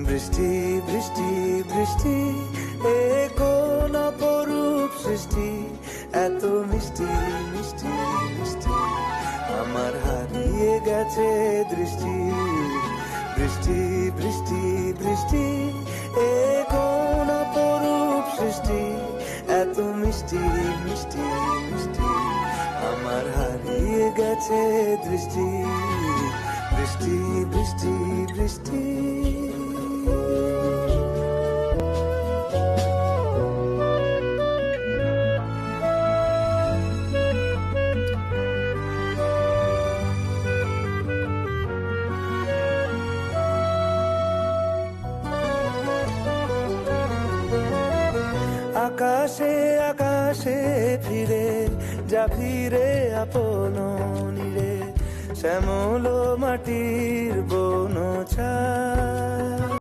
বৃষ্টি বৃষ্টি বৃষ্টি এ কোন অপরূপ সৃষ্টি, এত মিষ্টি মিষ্টি মিষ্টি আমার হারিয়ে গেছে দৃষ্টি। বৃষ্টি বৃষ্টি বৃষ্টি এ কোন অপরূপ সৃষ্টি, এত মিষ্টি মিষ্টি মিষ্টি আমার হারিয়ে গেছে দৃষ্টি। বৃষ্টি বৃষ্টি বৃষ্টি আকাশে আকাশে ফিরে যা ফিরে আপন নীড়ে, শ্যামল মাটির বন ছায়া